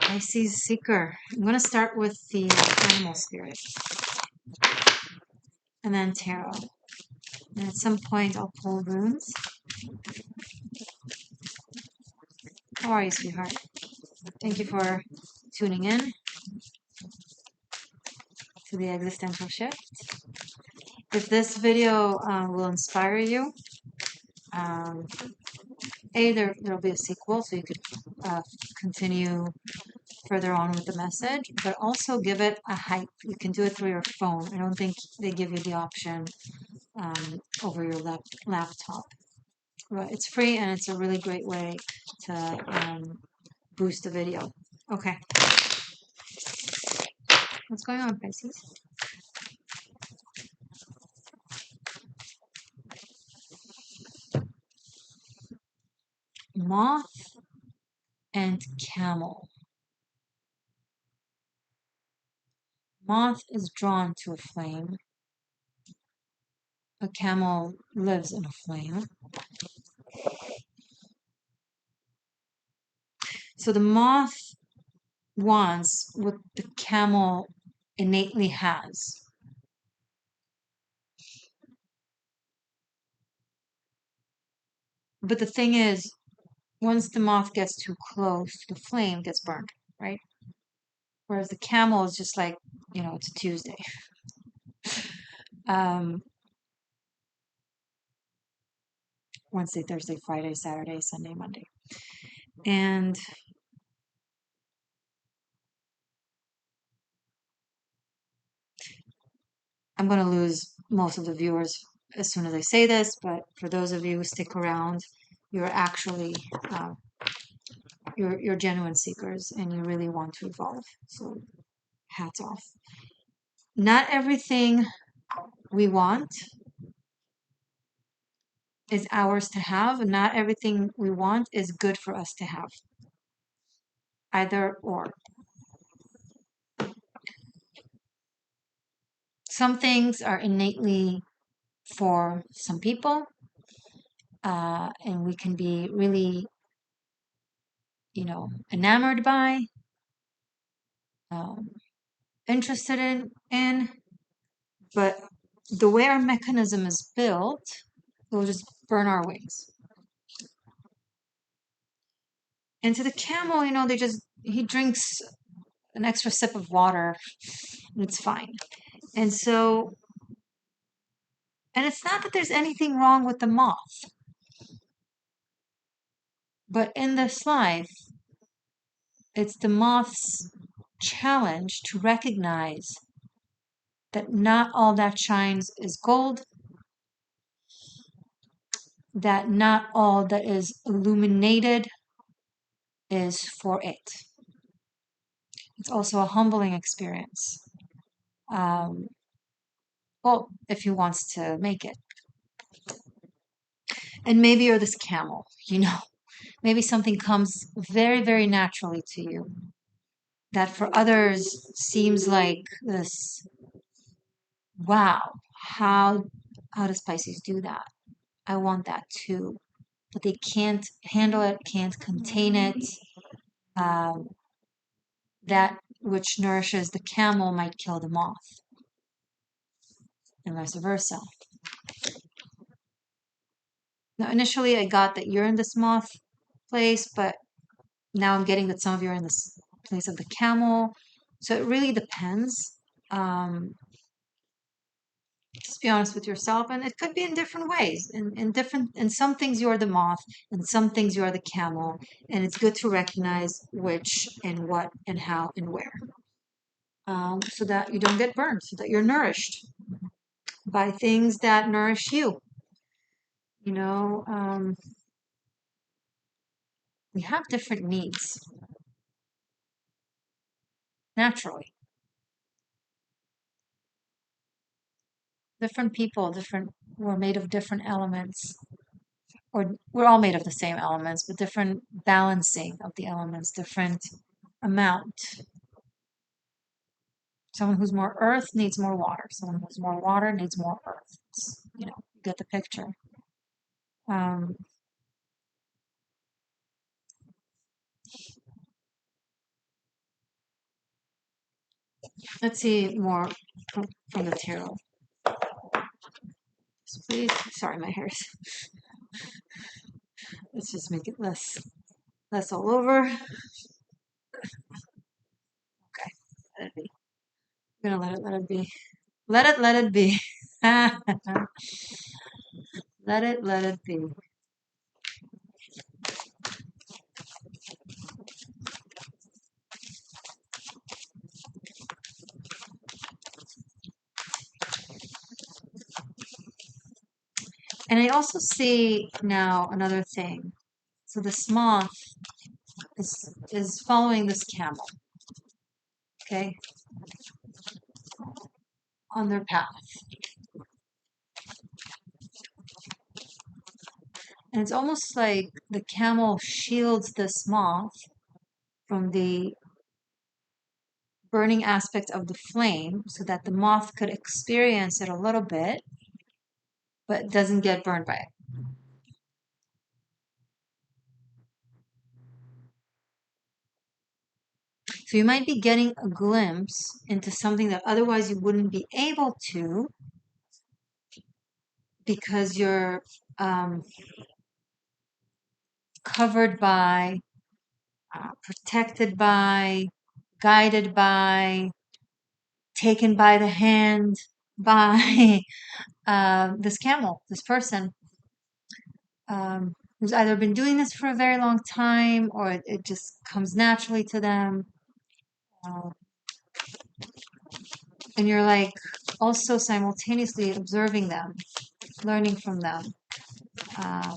Pisces Seeker. I'm going to start with the animal spirit and then tarot. And at some point I'll pull runes. How are you, sweetheart? Thank you for tuning in to the existential shift. If this video will inspire you, there'll be a sequel, so you could continue further on with the message, but also give it a hype. You can do it through your phone. I don't think they give you the option over your laptop. But it's free and it's a really great way to boost the video. Okay. What's going on, Pisces? Moth and camel. Moth is drawn to a flame. A camel lives in a flame. So the moth wants what the camel innately has. But the thing is, once the moth gets too close, the flame gets burned, right? Whereas the camel is just like, it's a Tuesday. Wednesday, Thursday, Friday, Saturday, Sunday, Monday. And I'm going to lose most of the viewers as soon as I say this, but for those of you who stick around, you're actually you're genuine seekers and you really want to evolve. So hats off. Not everything we want is ours to have, and not everything we want is good for us to have. Either or. Some things are innately for some people, and we can be really, enamored by, interested in, but the way our mechanism is built, it'll just burn our wings. And to the camel, he drinks an extra sip of water and it's fine. And so, and it's not that there's anything wrong with the moth, but in this life, it's the moth's challenge to recognize that not all that shines is gold, that not all that is illuminated is for it. It's also a humbling experience. Well, if he wants to make it. And maybe you're this camel, maybe something comes very, very naturally to you that for others seems like this, wow, how does Pisces do that? I want that too. But they can't handle it, can't contain it. That which nourishes the camel might kill the moth, and vice versa. Now, initially, I got that you're in this moth place, but now I'm getting that some of you are in this place of the camel. So it really depends. Just be honest with yourself, and it could be in different ways. In some things you are the moth, in some things you are the camel, and it's good to recognize which and what and how and where, so that you don't get burned, so that you're nourished by things that nourish you. We have different needs naturally. Different people, we're made of different elements, or we're all made of the same elements, but different balancing of the elements, different amount. Someone who's more earth needs more water. Someone who's more water needs more earth. You get the picture. Let's see more from the tarot. Please, sorry, my hair's. Let's just make it less all over. Okay, let it be. I'm gonna let it be. Let it be. Let it be. And I also see now another thing. So this moth is following this camel, okay, on their path. And it's almost like the camel shields this moth from the burning aspect of the flame so that the moth could experience it a little bit, but doesn't get burned by it. So you might be getting a glimpse into something that otherwise you wouldn't be able to because you're covered by, protected by, guided by, taken by the hand by this camel, this person, who's either been doing this for a very long time or it just comes naturally to them. Uh, and you're like also simultaneously observing them, learning from them. Um,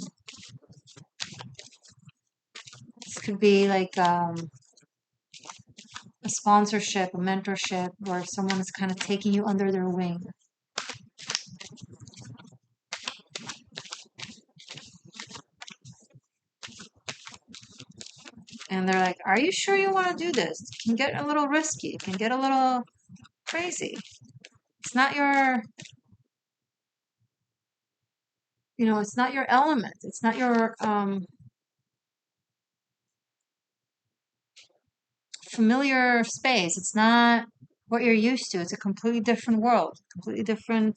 this could be like a sponsorship, a mentorship, where someone is kind of taking you under their wing. And they're like, are you sure you want to do this? It can get a little risky. It can get a little crazy. It's not your, it's not your element. It's not your familiar space. It's not what you're used to. It's a completely different world, completely different.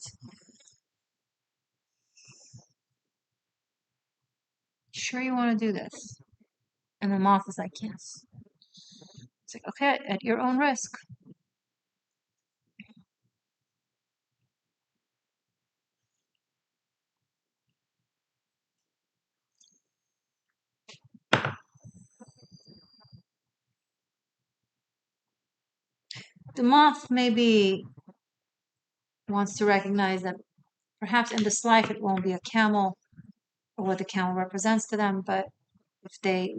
Sure, you want to do this? And the moth is like, yes. It's like, okay, at your own risk. The moth maybe wants to recognize that perhaps in this life it won't be a camel or what the camel represents to them, but if they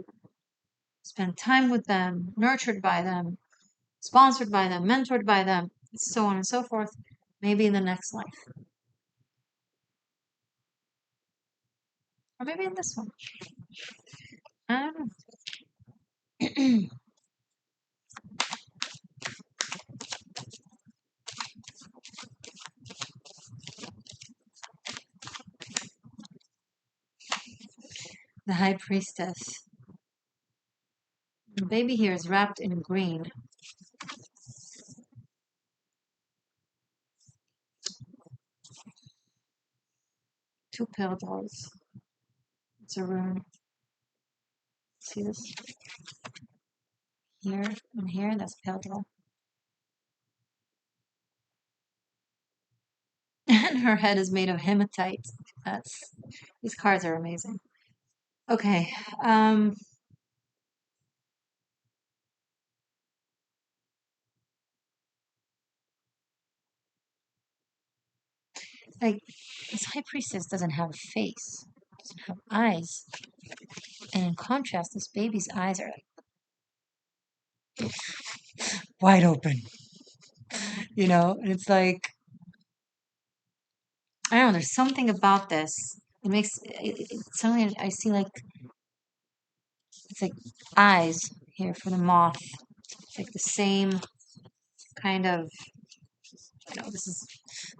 spend time with them, nurtured by them, sponsored by them, mentored by them, so on and so forth, maybe in the next life. Or maybe in this one. I don't know. The High Priestess. The baby here is wrapped in green. Two pale dolls. It's a rune. See this? Here and here, that's pale doll. And her head is made of hematite. These cards are amazing. Okay. Like this high priestess doesn't have a face, doesn't have eyes. And in contrast, this baby's eyes are like wide open. And it's like I don't know, there's something about this. It makes suddenly I see like it's like eyes here for the moth. It's like the same kind of this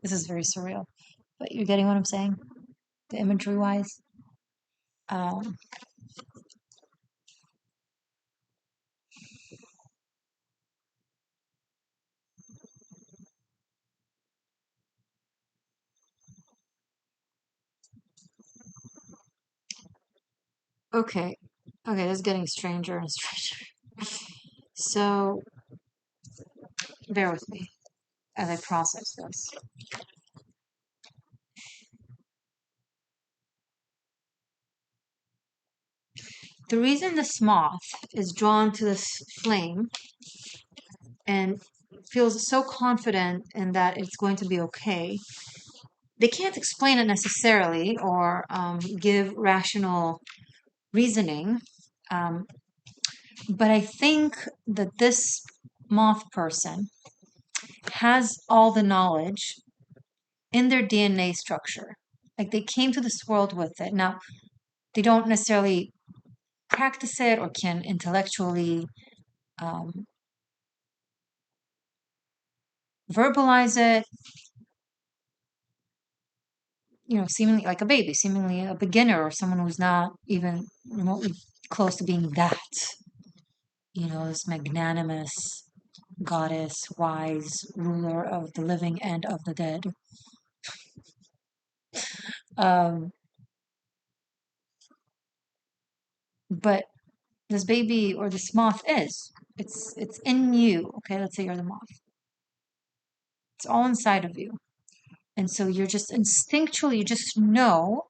is very surreal. But you're getting what I'm saying? The imagery wise. Um, Okay. Okay, this is getting stranger and stranger. So, bear with me as I process this. The reason this moth is drawn to this flame and feels so confident in that it's going to be okay, they can't explain it necessarily or give rational reasoning. Um, but I think that this moth person has all the knowledge in their DNA structure. Like they came to this world with it. Now, they don't necessarily practice it or can intellectually um, verbalize it, seemingly like a baby, seemingly a beginner or someone who's not even remotely close to being that, this magnanimous goddess, wise ruler of the living and of the dead. Um, but this baby or this moth it's in you. Okay, let's say you're the moth. It's all inside of you. And so you're just instinctually, you just know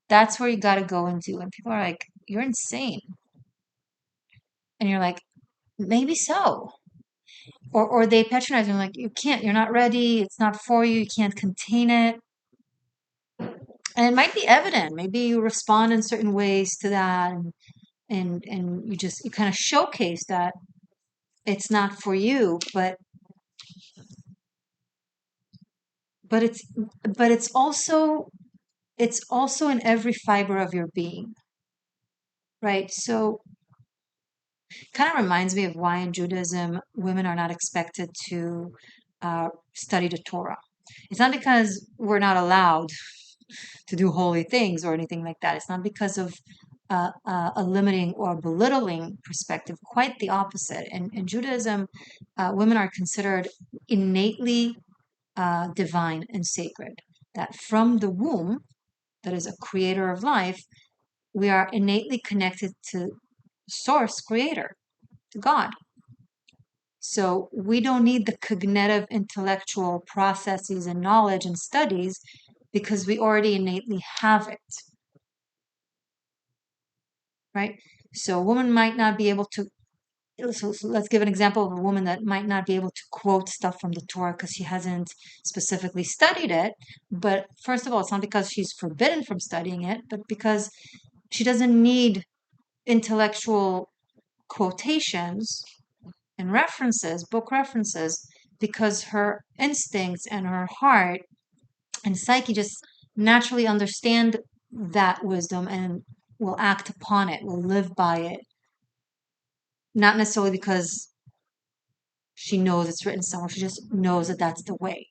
that's where you got to go and do. And people are like, you're insane. And you're like, maybe so. Or they patronize you like, you can't, you're not ready. It's not for you. You can't contain it. And it might be evident. Maybe you respond in certain ways to that. And you kind of showcase that it's not for you, but it's, but it's also in every fiber of your being, right? So kind of reminds me of why in Judaism women are not expected to study the Torah. It's not because we're not allowed to do holy things or anything like that. It's not because of a limiting or belittling perspective. Quite the opposite. In Judaism, women are considered innately divine and sacred. That from the womb, that is a creator of life, we are innately connected to source creator, to God. So we don't need the cognitive intellectual processes and knowledge and studies because we already innately have it, right? So a woman might not be able to, so let's give an example of a woman that might not be able to quote stuff from the Torah because she hasn't specifically studied it. But first of all, it's not because she's forbidden from studying it, but because she doesn't need intellectual quotations and references, book references, because her instincts and her heart and psyche just naturally understand that wisdom and will act upon it, will live by it. Not necessarily because she knows it's written somewhere, she just knows that that's the way.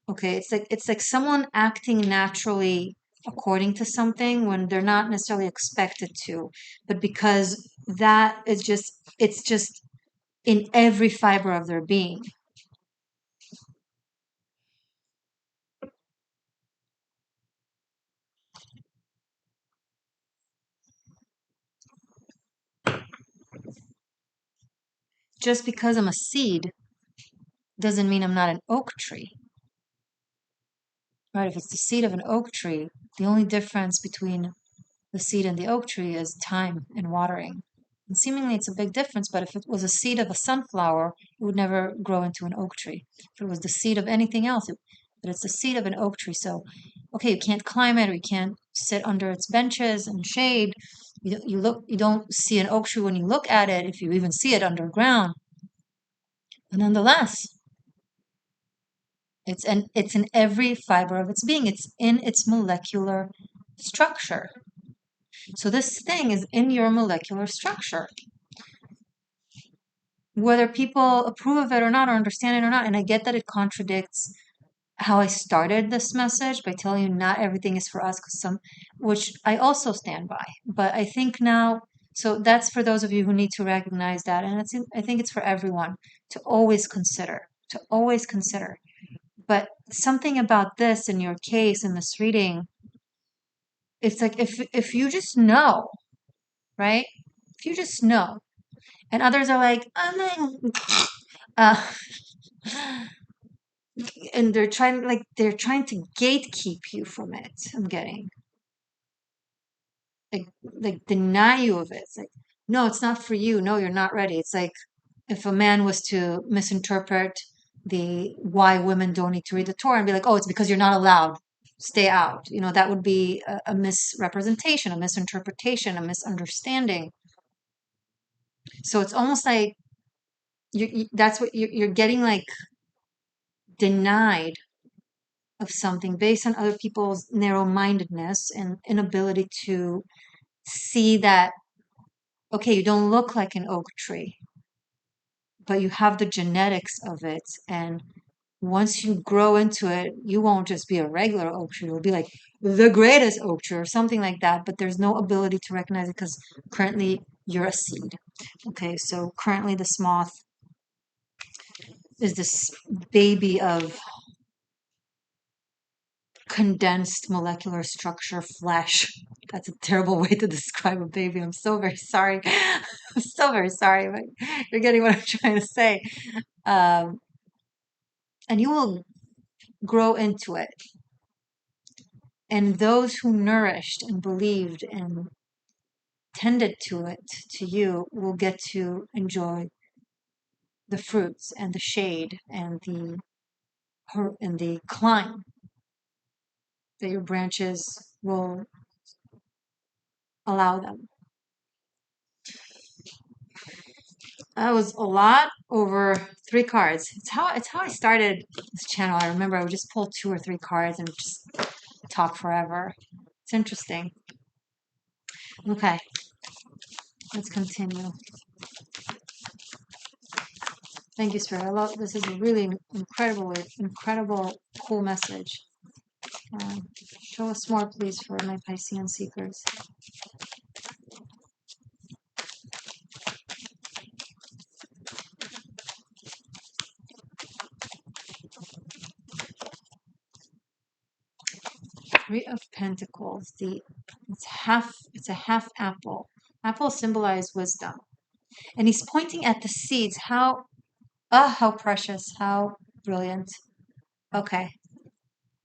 Okay, it's like someone acting naturally according to something when they're not necessarily expected to, but because that is just it's just in every fiber of their being. Just because I'm a seed doesn't mean I'm not an oak tree, right? If it's the seed of an oak tree, the only difference between the seed and the oak tree is time and watering. And seemingly it's a big difference, but if it was a seed of a sunflower, it would never grow into an oak tree. If it was the seed of anything else, but it's the seed of an oak tree. So, okay, you can't climb it or you can't sit under its benches and shade. You don't see an oak tree when you look at it, if you even see it underground. But nonetheless, it's in every fiber of its being. It's in its molecular structure. So this thing is in your molecular structure. Whether people approve of it or not, or understand it or not, and I get that it contradicts how I started this message by telling you not everything is for us, which I also stand by. But I think now, so that's for those of you who need to recognize that, and I think it's for everyone to always consider, to always consider. But something about this in your case in this reading it's like if you just know, right? If you just know, and others are like, oh, no. uh, and they're trying to gatekeep you from it. I'm getting like deny you of it. It's like, no, it's not for you. No, you're not ready. It's like if a man was to misinterpret the why women don't need to read the Torah and be like, oh, it's because you're not allowed. Stay out. That would be a misrepresentation, a misinterpretation, a misunderstanding. So it's almost like that's what you're getting, like denied of something based on other people's narrow-mindedness and inability to see that, okay, you don't look like an oak tree, but you have the genetics of it. And once you grow into it, you won't just be a regular oak tree. You'll be like the greatest oak tree or something like that. But there's no ability to recognize it because currently you're a seed. Okay, so currently this moth is this baby of condensed molecular structure flesh. That's a terrible way to describe a baby. I'm so very sorry. I'm so very sorry, but you're getting what I'm trying to say. Um, and you will grow into it. And those who nourished and believed and tended to it, to you, will get to enjoy the fruits and the shade and the climb that your branches will allow them. That was a lot over 3 cards. It's how I started this channel. I remember I would just pull 2 or 3 cards and just talk forever. It's interesting. Okay, let's continue. Thank you, Spirit. I love this. Is a really incredible, cool message. Show us more, please, for my Piscean seekers. Three of Pentacles. It's a half apple. Apples symbolize wisdom. And he's pointing at the seeds. How precious, how brilliant. Okay.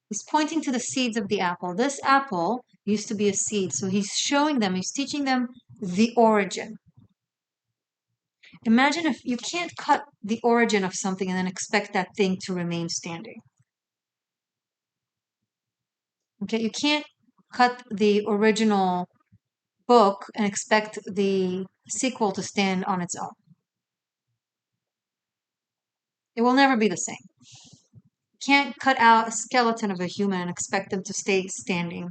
He's pointing to the seeds of the apple. This apple used to be a seed. So he's teaching them the origin. Imagine if you can't cut the origin of something and then expect that thing to remain standing. Okay, you can't cut the original book and expect the sequel to stand on its own. It will never be the same. You can't cut out a skeleton of a human and expect them to stay standing.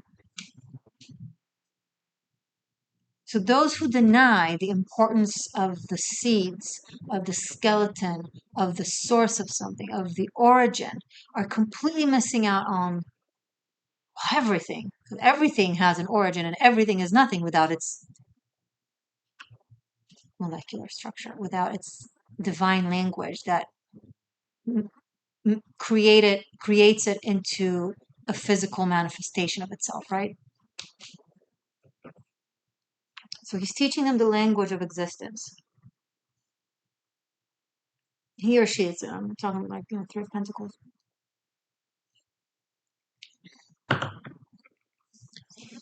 So those who deny the importance of the seeds, of the skeleton, of the source of something, of the origin, are completely missing out on everything. Everything has an origin and everything is nothing without its molecular structure, without its divine language that creates it into a physical manifestation of itself, right? So he's teaching them the language of existence. He or she is, I'm talking like, Three of Pentacles.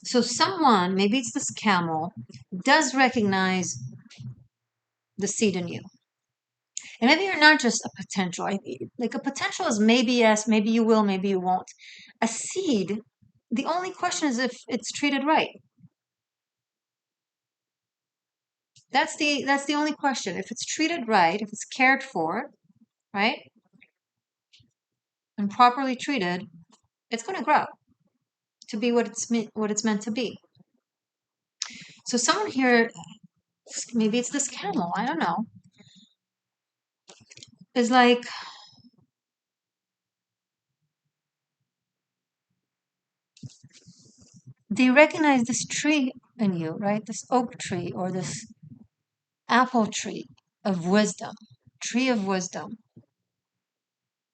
So someone, maybe it's this camel, does recognize the seed in you. And maybe you're not just a potential. Like a potential is maybe yes, maybe you will, maybe you won't. A seed, the only question is if it's treated right. That's the only question. If it's treated right, if it's cared for, right, and properly treated, it's going to grow to be what it's meant to be. So someone here, maybe it's this camel, I don't know, is like, they recognize this tree in you, right? This oak tree or this apple tree of wisdom, tree of wisdom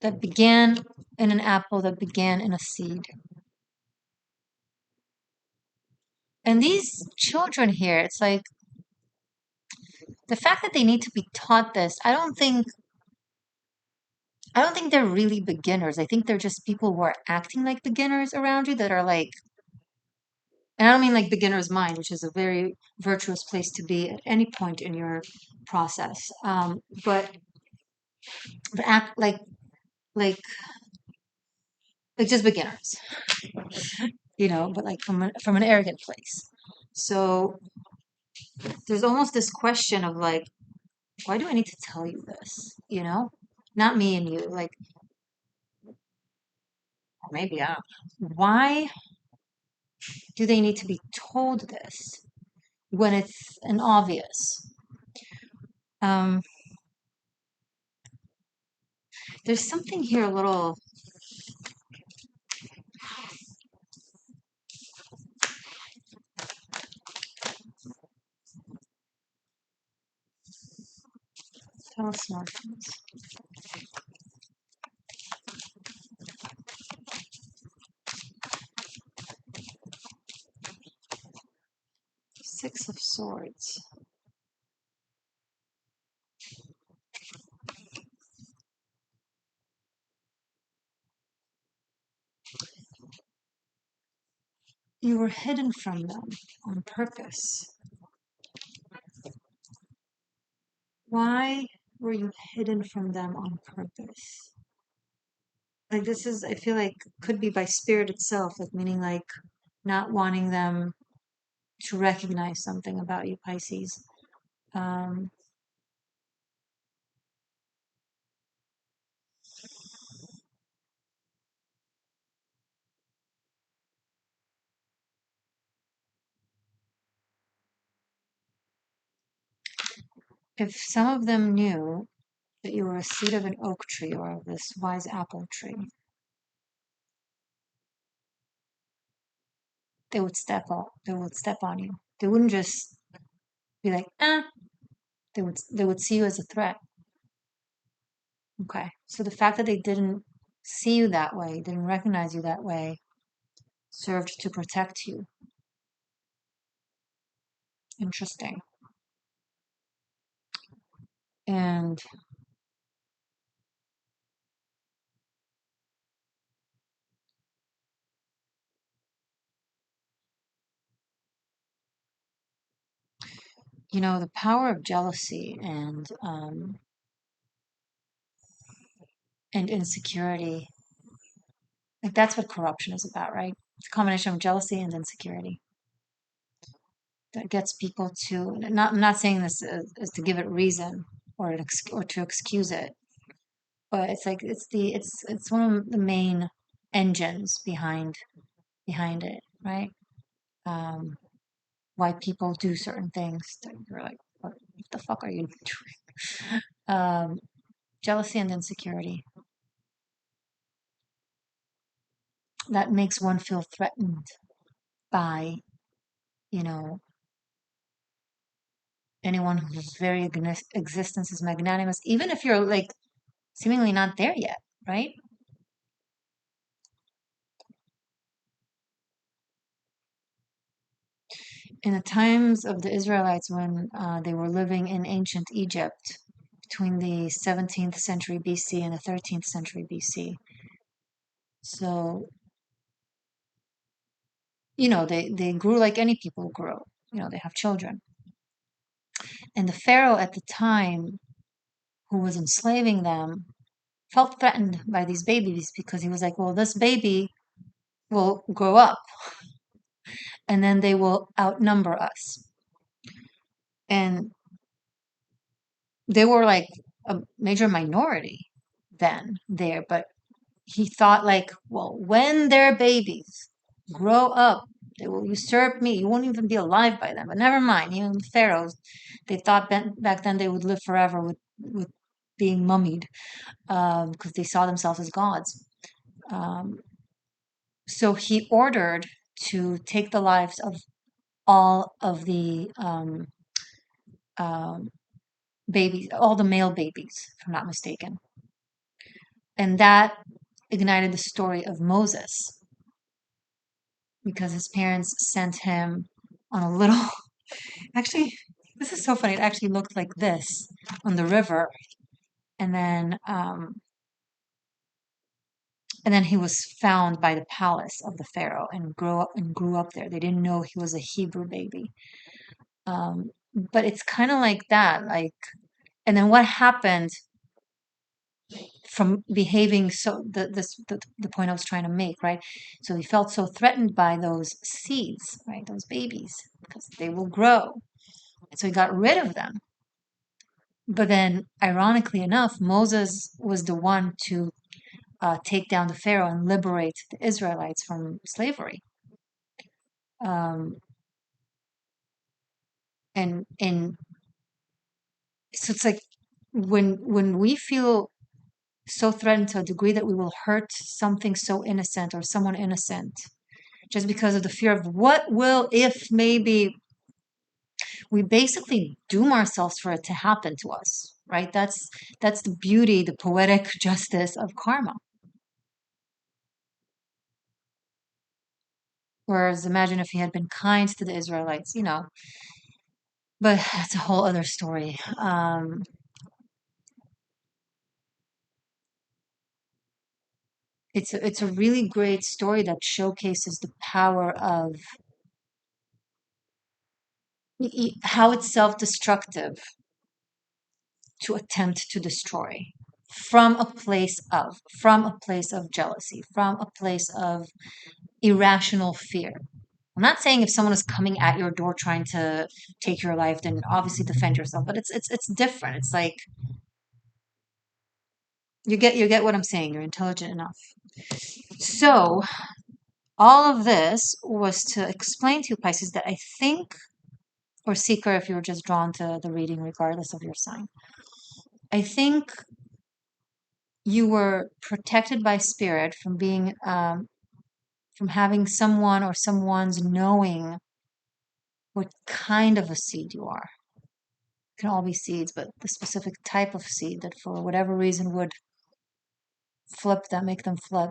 that began in an apple, that began in a seed. And these children here, it's like the fact that they need to be taught this, I don't think they're really beginners. I think they're just people who are acting like beginners around you that are like, and I don't mean like beginner's mind, which is a very virtuous place to be at any point in your process. But act like like just beginners, but like from an arrogant place. So there's almost this question of like, why do I need to tell you this? Not me and you. Like, or maybe I don't know. Why do they need to be told this when it's an obvious? Um, there's something here a little. Tell us more, please. Six of Swords. You were hidden from them on purpose. Why were you hidden from them on purpose? Like this is, I feel like, could be by spirit itself, like meaning like not wanting them to recognize something about you, Pisces. Um, if some of them knew that you were a seed of an oak tree or of this wise apple tree, they would step on you. They wouldn't just be like, they would see you as a threat. Okay. So the fact that they didn't see you that way, didn't recognize you that way, served to protect you. Interesting. And the power of jealousy and insecurity, like that's what corruption is about, right? It's a combination of jealousy and insecurity that gets people to not. I'm not saying this is to give it reason or to excuse it, but it's like it's one of the main engines behind it, right? Um, why people do certain things that you're like, what the fuck are you doing? Jealousy and insecurity that makes one feel threatened by, you know, anyone whose very existence is magnanimous, even if you're like seemingly not there yet, right? In the times of the Israelites when they were living in ancient Egypt between the 17th century BC and the 13th century BC. So, they grew like any people grow. They have children. And the Pharaoh at the time, who was enslaving them, felt threatened by these babies because he was like, well, this baby will grow up and then they will outnumber us. And they were like a major minority then there, but he thought like, well, when their babies grow up, they will usurp me. You won't even be alive by then. But never mind. Even the pharaohs, they thought back then they would live forever with being mummied because they saw themselves as gods. Um, so he ordered to take the lives of all of the um, babies, all the male babies, if I'm not mistaken. And that ignited the story of Moses because his parents sent him on a little, actually, this is so funny. It actually looked like this on the river. And then he was found by the palace of the Pharaoh and grew up there. They didn't know he was a Hebrew baby. But it's kind of like that. Like, and then what happened from behaving so the point I was trying to make, right? So he felt so threatened by those seeds, right? Those babies, because they will grow. And so he got rid of them. But then, ironically enough, Moses was the one to take down the Pharaoh and liberate the Israelites from slavery. Um, and so it's like when we feel so threatened to a degree that we will hurt something so innocent or someone innocent just because of the fear of what will if maybe we basically doom ourselves for it to happen to us, right? That's the beauty, the poetic justice of karma. Whereas imagine if he had been kind to the Israelites, but that's a whole other story. It's a really great story that showcases the power of how it's self-destructive to attempt to destroy from a place of jealousy, from a place of irrational fear. I'm not saying if someone is coming at your door trying to take your life, then obviously defend yourself, but it's different. It's like you get what I'm saying. You're intelligent enough. So all of this was to explain to you, Pisces, that I think, or seeker, if you're just drawn to the reading, regardless of your sign, I think you were protected by spirit from being from having someone or someone's knowing what kind of a seed you are. It can all be seeds, but the specific type of seed that for whatever reason would make them flip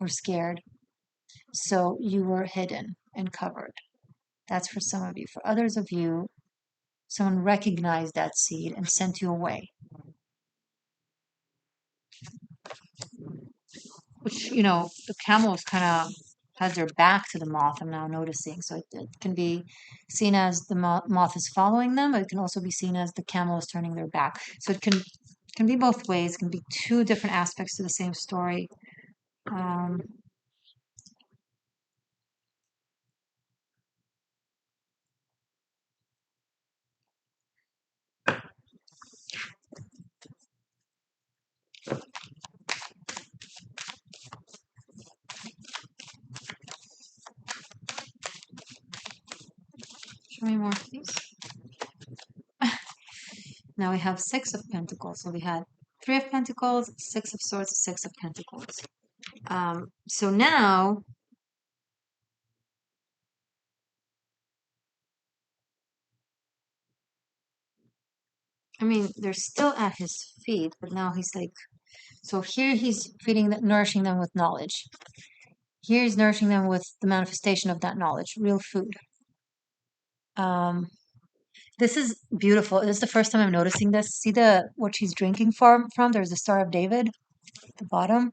or scared. So you were hidden and covered. That's for some of you. For others of you, someone recognized that seed and sent you away. Which, the camel is kind of has their back to the moth, I'm now noticing. So it can be seen as the moth is following them, but it can also be seen as the camel is turning their back. So it can be both ways. It can be two different aspects to the same story. Um, Show me more, please. Now we have Six of Pentacles. So we had Three of Pentacles, Six of Swords, Six of Pentacles. So now, I mean, they're still at his feet, but now he's like, so here he's nourishing them with knowledge. Here he's nourishing them with the manifestation of that knowledge, real food. Um, this is beautiful. This is the first time I'm noticing this. See what she's drinking from? There's the Star of David at the bottom,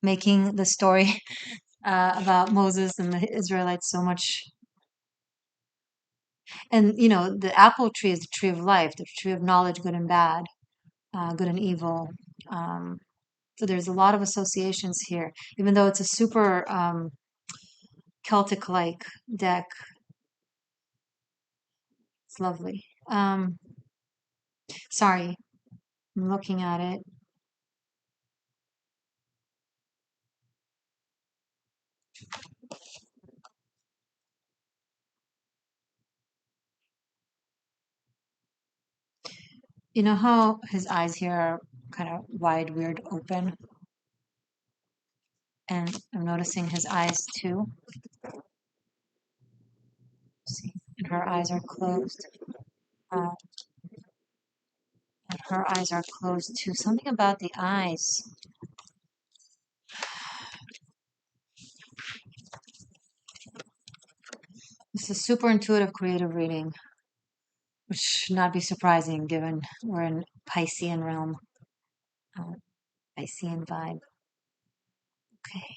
making the story about Moses and the Israelites so much. And the apple tree is the tree of life, the tree of knowledge, good and bad, good and evil. Um, so there's a lot of associations here, even though it's a super Celtic-like deck. It's lovely. Sorry, I'm looking at it. You know how his eyes here are kind of wide, weird, open? And I'm noticing his eyes too. See, and her eyes are closed. Uh, and her eyes are closed too. Something about the eyes. It's a super intuitive creative reading, which should not be surprising given we're in Piscean realm, uh, Piscean vibe. Okay.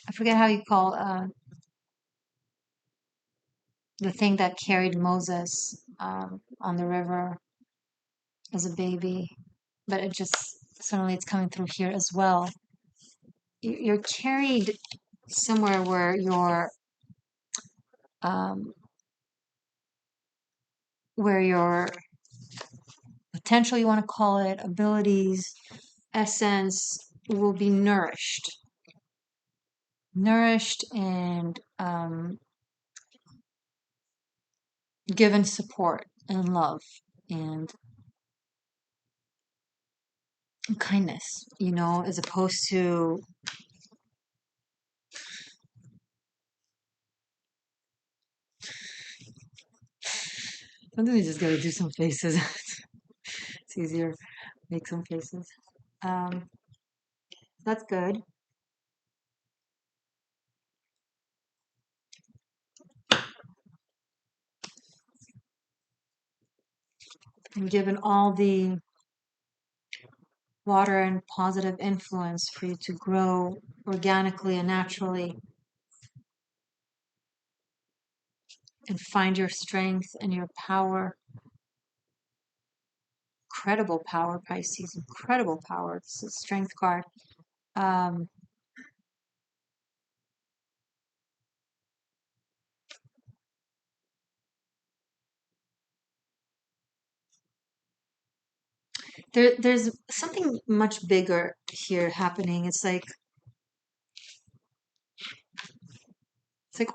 I forget how you call the thing that carried Moses on the river as a baby, but it just suddenly it's coming through here as well. You're carried somewhere um, where your potential, you want to call it, abilities, essence will be nourished and given support and love and kindness, as opposed to sometimes you just gotta do some faces. It's easier, make some faces. Um, that's good. And given all the water and positive influence for you to grow organically and naturally and find your strength and your power, incredible power, Pisces, incredible power. It's a strength card. Um, there's something much bigger here happening. It's like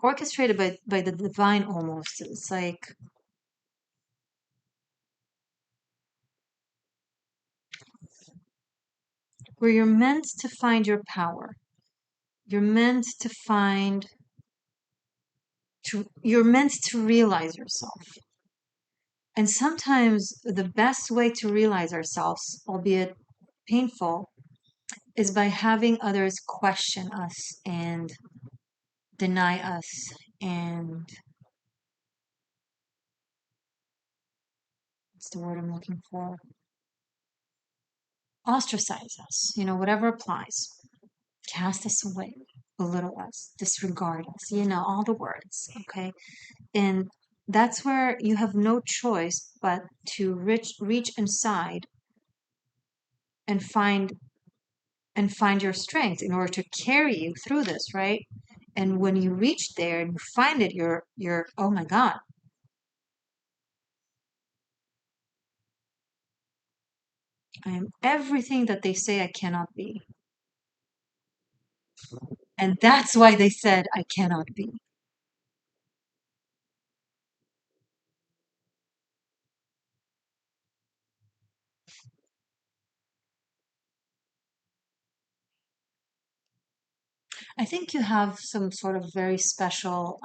orchestrated by the divine almost. It's like where you're meant to find your power. You're meant to find you're meant to realize yourself. And sometimes the best way to realize ourselves, albeit painful, is by having others question us and deny us and what's the word I'm looking for? Ostracize us, whatever applies. Cast us away, belittle us, disregard us, all the words, okay? And that's where you have no choice but to reach inside and find your strength in order to carry you through this, right? And when you reach there and you find it, you're oh my God, I am everything that they say I cannot be. And that's why they said I cannot be. I think you have some sort of very special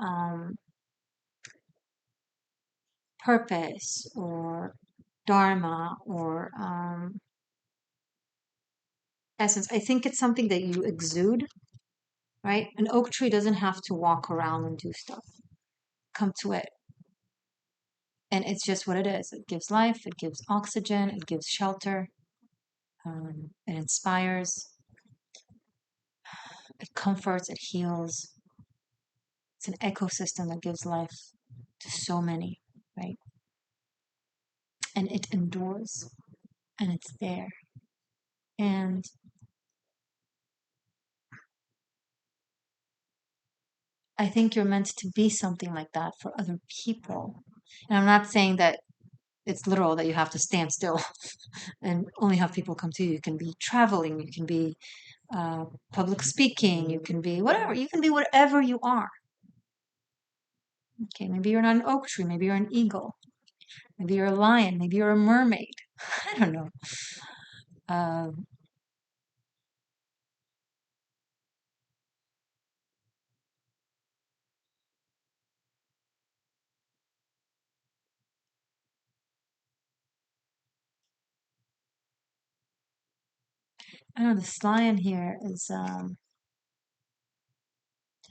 purpose or dharma or essence. I think it's something that you exude, right? An oak tree doesn't have to walk around and do stuff. Come to it. And it's just what it is. It gives life, it gives oxygen, it gives shelter, it inspires, it comforts, it heals. It's an ecosystem that gives life to so many, right? And it endures and it's there. And I think you're meant to be something like that for other people. And I'm not saying that it's literal that you have to stand still and only have people come to you. You can be traveling, you can be uh, public speaking, you can be whatever, you can be whatever you are. Okay, maybe you're not an oak tree, maybe you're an eagle, maybe you're a lion, maybe you're a mermaid. I don't know. Um, I don't know, this lion here is,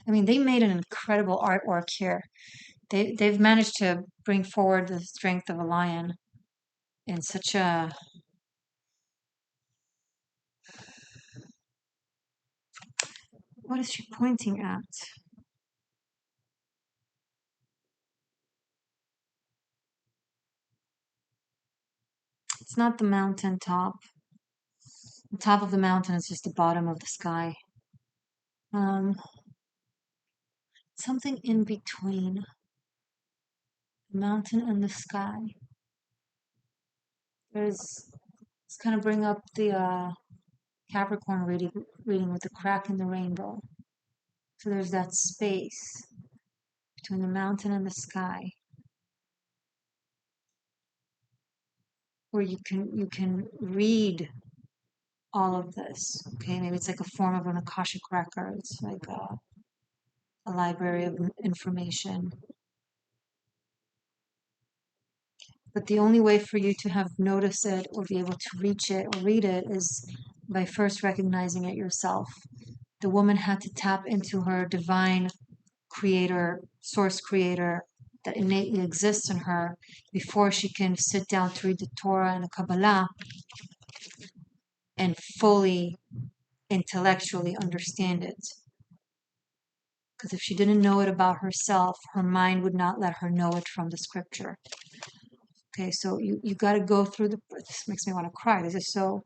I mean, they made an incredible artwork here. They've managed to bring forward the strength of a lion in such a, what is she pointing at? It's not the mountain top. The top of the mountain is just the bottom of the sky. Um, Something in between the mountain and the sky. There's, let's kind of bring up the Capricorn reading with the crack in the rainbow. So there's that space between the mountain and the sky where you can read all of this. Okay, maybe it's like a form of an Akashic record. It's like a library of information. But the only way for you to have noticed it or be able to reach it or read it is by first recognizing it yourself. The woman had to tap into her divine creator, source creator that innately exists in her before she can sit down to read the Torah and the Kabbalah and fully intellectually understand it. Because if she didn't know it about herself, her mind would not let her know it from the scripture. Okay, so you got to go through this makes me want to cry. This is so,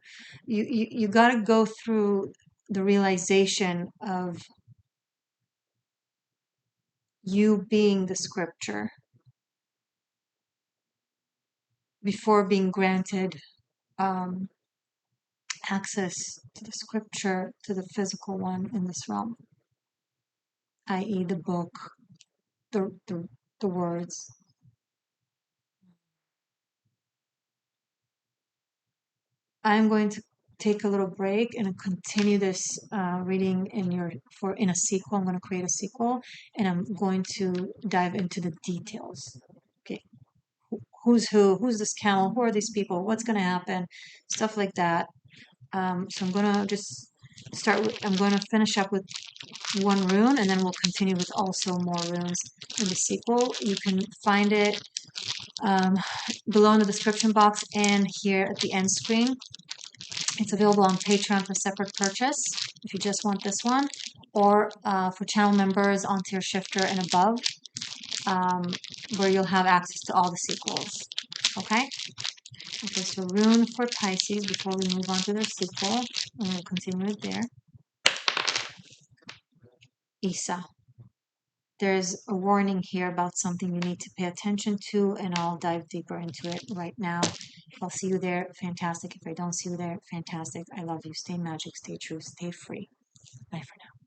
you got to go through the realization of you being the scripture before being granted um, access to the scripture, to the physical one in this realm, i.e., the book, the words. I'm going to take a little break and continue this reading in a sequel. I'm going to create a sequel, and I'm going to dive into the details. Okay, who's who? Who's this camel? Who are these people? What's going to happen? Stuff like that. So I'm going to just start with. I'm going to finish up with one rune, and then we'll continue with also more runes in the sequel. You can find it below in the description box and here at the end screen. It's available on Patreon for separate purchase if you just want this one, or for channel members on tier shifter and above, where you'll have access to all the sequels. Okay? Okay, so rune for Pisces before we move on to their sequel, and we'll continue it there. Isa. There's a warning here about something you need to pay attention to, and I'll dive deeper into it right now. If I'll see you there, fantastic. If I don't see you there, fantastic. I love you. Stay magic, stay true, stay free. Bye for now.